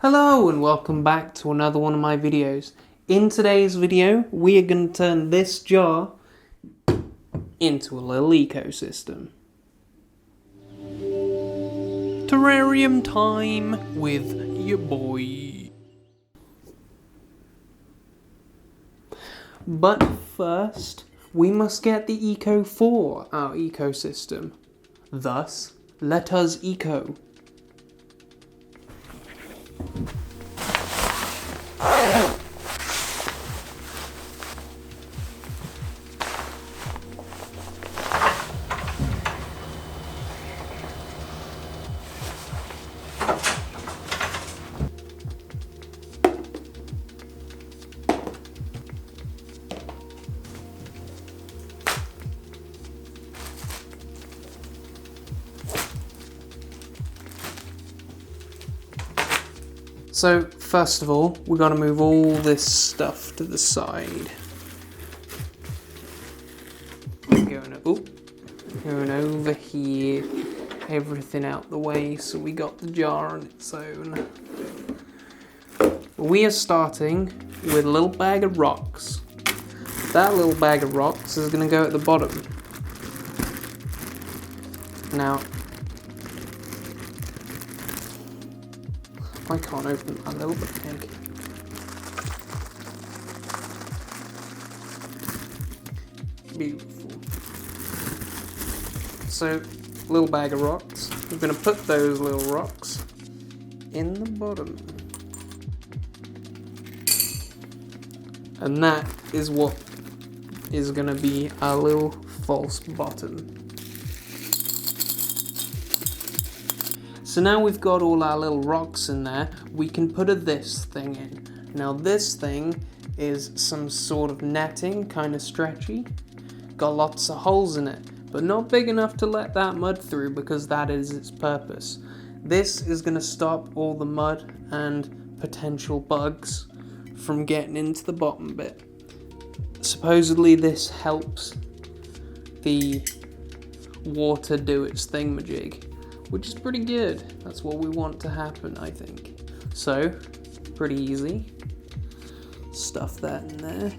Hello and welcome back to another one of my videos. In today's video, we are going to turn this jar into a little ecosystem. Terrarium time with your boy. But first, we must get the eco for our ecosystem. Thus, let us eco. So, first of all, we're going to move all this stuff to the side. Going over here, everything out the way, so we got the jar on its own. We are starting with a little bag of rocks. That little bag of rocks is going to go at the bottom. Now, I can't open that little bag. Beautiful. So, little bag of rocks. We're going to put those little rocks in the bottom. And that is what is going to be our little false bottom. So now we've got all our little rocks in there, we can put this thing in. Now this thing is some sort of netting, kind of stretchy. Got lots of holes in it, but not big enough to let that mud through because that is its purpose. This is going to stop all the mud and potential bugs from getting into the bottom bit. Supposedly this helps the water do its thingamajig, which is pretty good. That's what we want to happen, I think. So, pretty easy. Stuff that in there.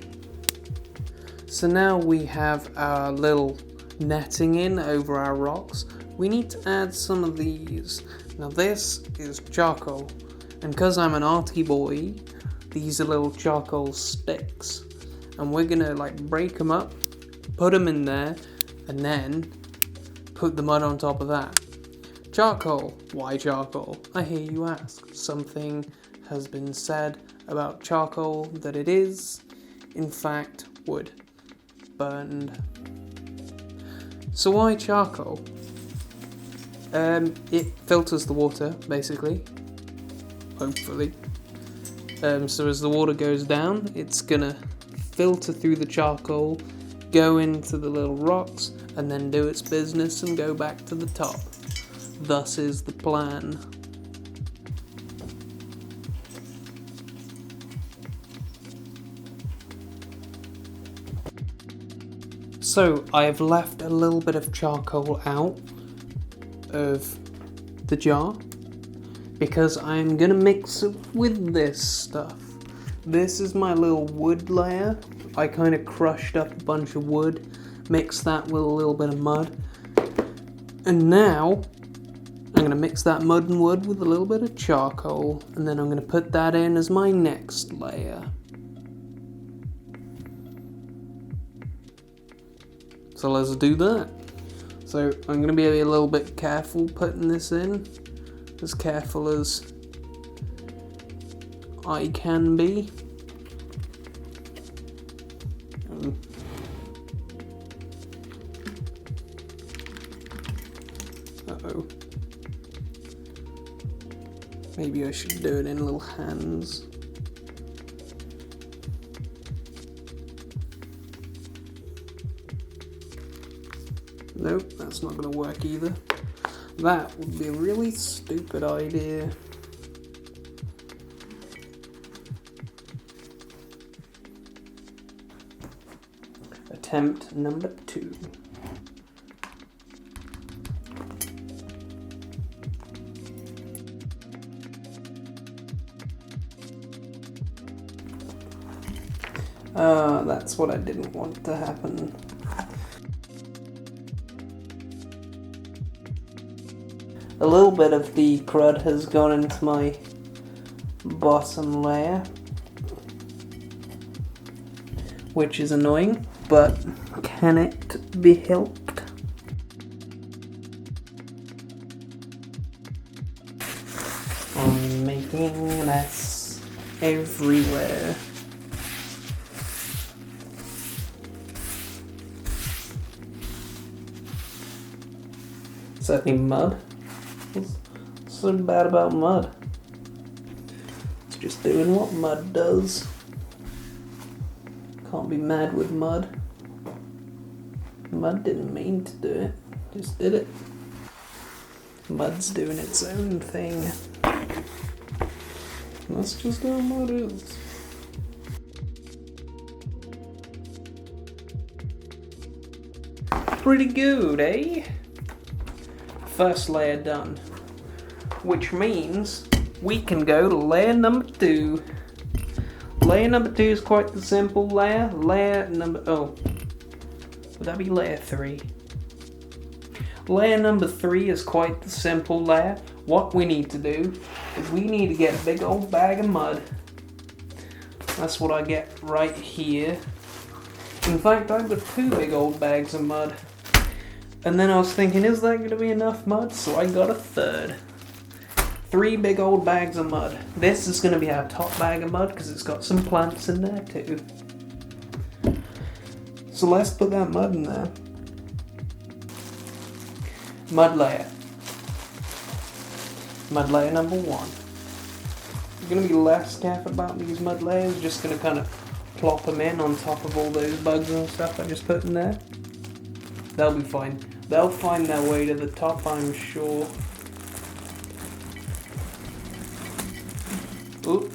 So now we have our little netting in over our rocks. We need to add some of these. Now this is charcoal. And because I'm an arty boy, these are little charcoal sticks. And we're gonna break them up, put them in there, and then put the mud on top of that. Charcoal. Why charcoal? I hear you ask. Something has been said about charcoal that it is, in fact, wood. Burned. So why charcoal? It filters the water, basically. Hopefully. So as the water goes down, it's gonna filter through the charcoal, go into the little rocks, and then do its business and go back to the top. Thus is the plan. So I have left a little bit of charcoal out of the jar because I'm gonna mix it with this stuff. This is my little wood layer. I kind of crushed up a bunch of wood, mixed that with a little bit of mud, and now I'm going to mix that mud and wood with a little bit of charcoal, and then I'm going to put that in as my next layer. So let's do that. So I'm going to be a little bit careful putting this in, as careful as I can be. Uh-oh. Maybe I should do it in little hands. Nope, that's not going to work either. That would be a really stupid idea. Attempt number 2. That's what I didn't want to happen. A little bit of the crud has gone into my bottom layer, which is annoying, but can it be helped? I'm making a mess everywhere. Is that any mud? What's so bad about mud? It's just doing what mud does. Can't be mad with mud. Mud didn't mean to do it, just did it. Mud's doing its own thing. That's just how mud is. Pretty good, eh? First layer done. Which means we can go to layer number 2. Layer number 2 is quite the simple layer. Layer number... oh. Would that be layer 3? Layer number 3 is quite the simple layer. What we need to do is we need to get a big old bag of mud. That's what I get right here. In fact, I've got 2 big old bags of mud. And then I was thinking, is that going to be enough mud? So I got a third. 3 big old bags of mud. This is going to be our top bag of mud because it's got some plants in there too. So let's put that mud in there. Mud layer. Mud layer number 1. I'm going to be less careful about these mud layers. Just going to kind of plop them in on top of all those bugs and stuff I just put in there. They'll be fine. They'll find their way to the top, I'm sure. Ooh.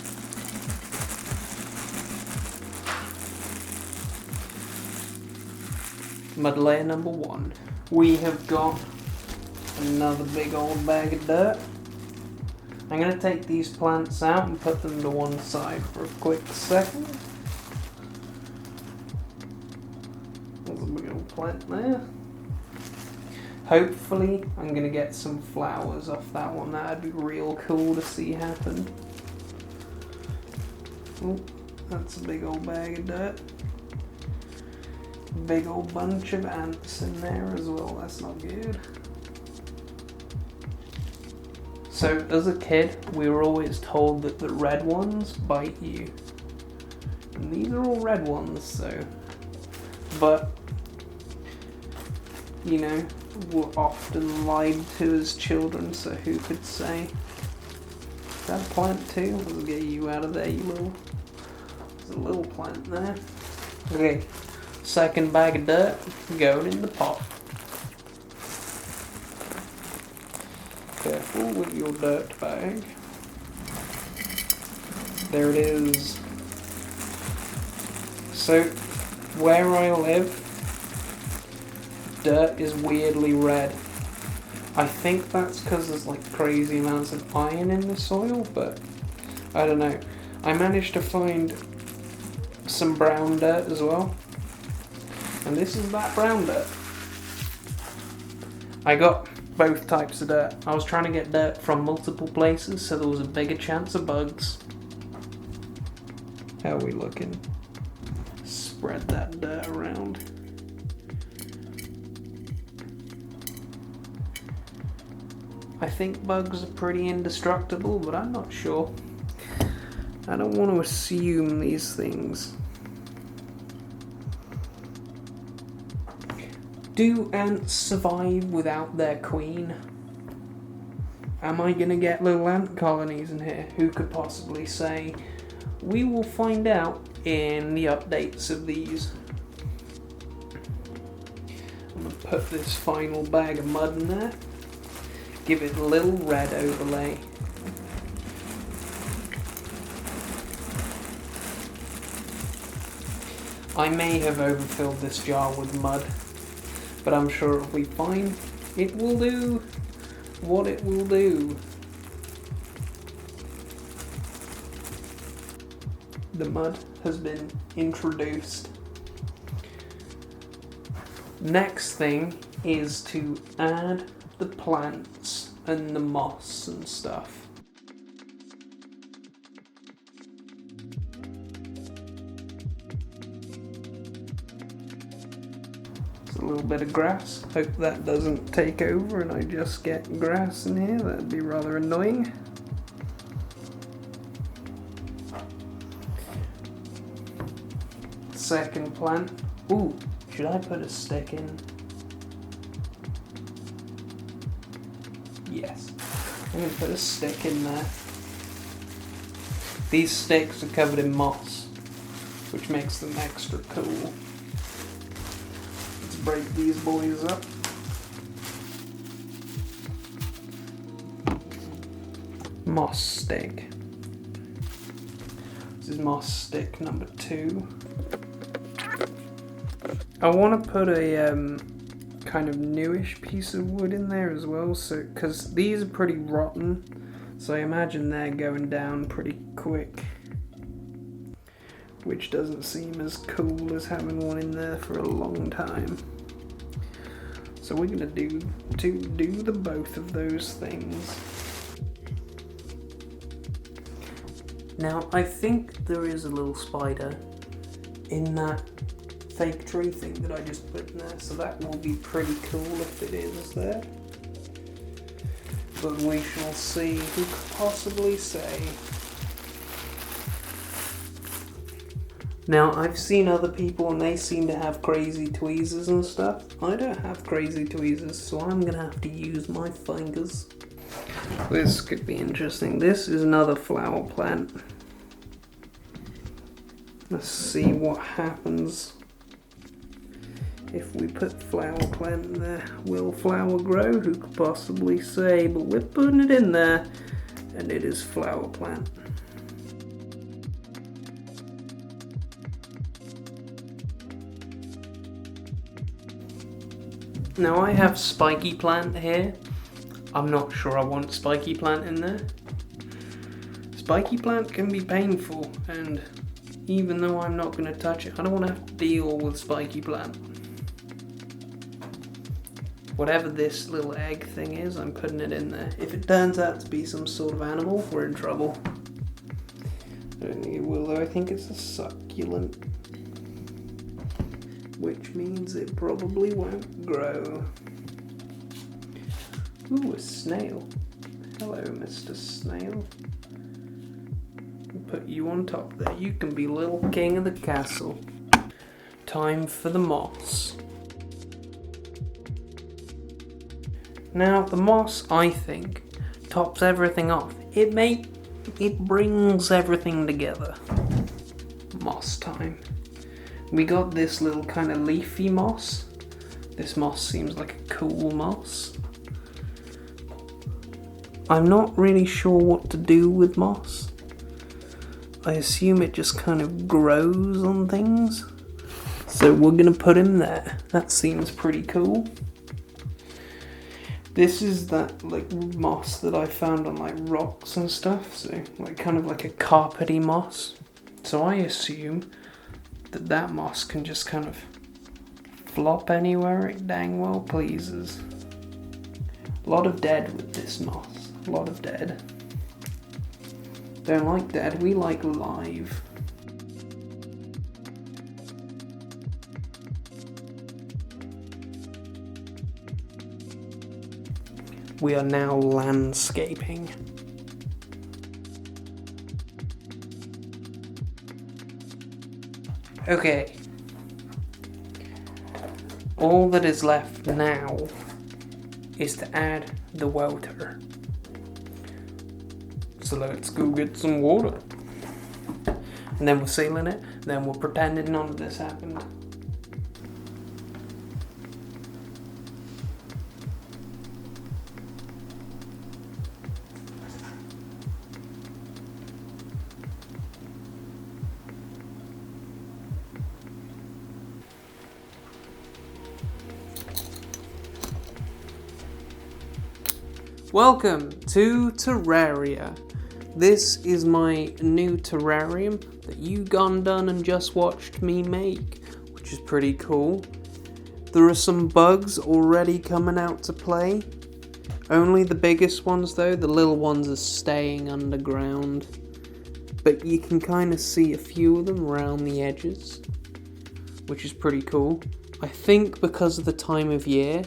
Mud layer number 1. We have got another big old bag of dirt. I'm going to take these plants out and put them to one side for a quick second. There's a big old plant there. Hopefully I'm going to get some flowers off that one. That'd be real cool to see happen. Oh, that's a big old bag of dirt. Big old bunch of ants in there as well. That's not good. So as a kid, we were always told that the red ones bite you. And these are all red ones, so... But, you know, we're often lied to as children, so who could say? Is that a plant too? Let's get you out of there, you little... There's a little plant there. Okay, second bag of dirt going in the pot. Careful with your dirt bag. There it is. So, where I live, dirt is weirdly red. I think that's because there's like crazy amounts of iron in the soil, but I don't know. I managed to find some brown dirt as well. And this is that brown dirt. I got both types of dirt. I was trying to get dirt from multiple places so there was a bigger chance of bugs. How are we looking? Spread that dirt around. I think bugs are pretty indestructible, but I'm not sure. I don't want to assume these things. Do ants survive without their queen? Am I going to get little ant colonies in here? Who could possibly say? We will find out in the updates of these. I'm going to put this final bag of mud in there. Give it a little red overlay. I may have overfilled this jar with mud, but I'm sure it'll be fine. It will do what it will do. the mud has been introduced. Next thing is to add the plants and the moss and stuff. A little bit of grass. Hope that doesn't take over and I just get grass in here. That'd be rather annoying. Second plant. Ooh, should I put a stick in? Yes. I'm gonna put a stick in there. These sticks are covered in moss, which makes them extra cool. Break these boys up. Moss stick. This is moss stick number 2. I want to put a kind of newish piece of wood in there as well, so because these are pretty rotten, so I imagine they're going down pretty quick, which doesn't seem as cool as having one in there for a long time. So we're gonna do the both of those things. Now I think there is a little spider in that fake tree thing that I just put in there, so that will be pretty cool if it is there. But we shall see. Who could possibly say? Now, I've seen other people and they seem to have crazy tweezers and stuff. I don't have crazy tweezers, so I'm gonna have to use my fingers. This could be interesting. This is another flower plant. Let's see what happens if we put flower plant in there. Will flower grow? Who could possibly say? But we're putting it in there, and it is flower plant. Now I have spiky plant here. I'm not sure I want spiky plant in there. Spiky plant can be painful, and even though I'm not going to touch it, I don't want to have to deal with spiky plant. Whatever this little egg thing is, I'm putting it in there. If it turns out to be some sort of animal, we're in trouble. I don't think it will though, I think it's a succulent. Which means it probably won't grow. Ooh, a snail. Hello, Mr. Snail. I'll put you on top there. You can be little king of the castle. Time for the moss. Now, the moss, I think, tops everything off. It brings everything together. Moss time. We got this little kind of leafy moss. This moss seems like a cool moss. I'm not really sure what to do with moss. I assume it just kind of grows on things. So we're gonna put him there. That seems pretty cool. This is that like moss that I found on like rocks and stuff. So like kind of like a carpety moss. So I assume that moss can just kind of flop anywhere it dang well pleases. A lot of dead with this moss. A lot of dead. Don't like dead, we like live. We are now landscaping. Okay. All that is left now is to add the water. So let's go get some water. And then we're sealing it, then we're pretending none of this happened. Welcome to Terraria. This is my new terrarium that you gone done and just watched me make, which is pretty cool. There are some bugs already coming out to play. Only the biggest ones though, the little ones are staying underground. But you can kind of see a few of them around the edges, which is pretty cool. I think because of the time of year,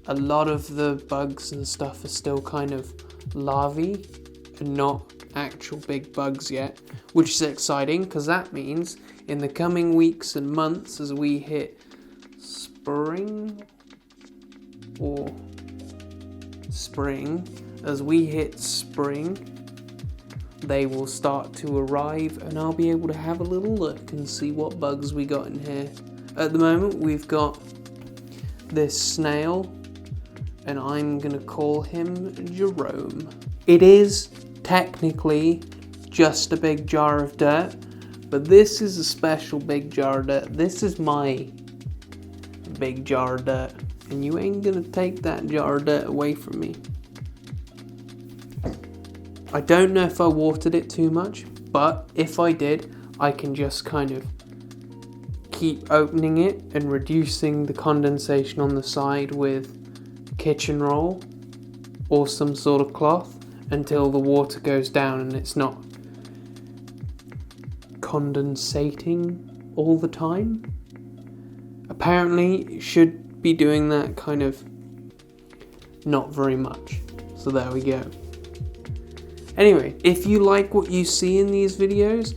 a lot of the bugs and stuff are still kind of larvae and not actual big bugs yet, which is exciting because that means in the coming weeks and months as we hit spring, they will start to arrive and I'll be able to have a little look and see what bugs we got in here. At the moment we've got this snail and I'm gonna call him Jerome. It is technically just a big jar of dirt, but this is a special big jar of dirt. This is my big jar of dirt, and you ain't gonna take that jar of dirt away from me. I don't know if I watered it too much, but if I did, I can just kind of keep opening it and reducing the condensation on the side with kitchen roll or some sort of cloth until the water goes down and it's not condensating all the time. Apparently it should be doing that kind of not very much. So there we go. Anyway, if you like what you see in these videos,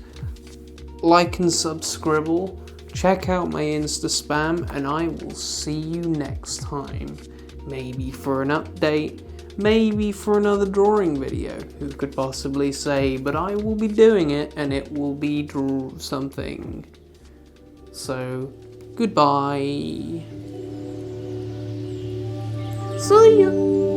like and subscribe, check out my Insta spam, and I will see you next time. Maybe for an update, maybe for another drawing video, who could possibly say, but I will be doing it and it will be something. So, goodbye. See ya.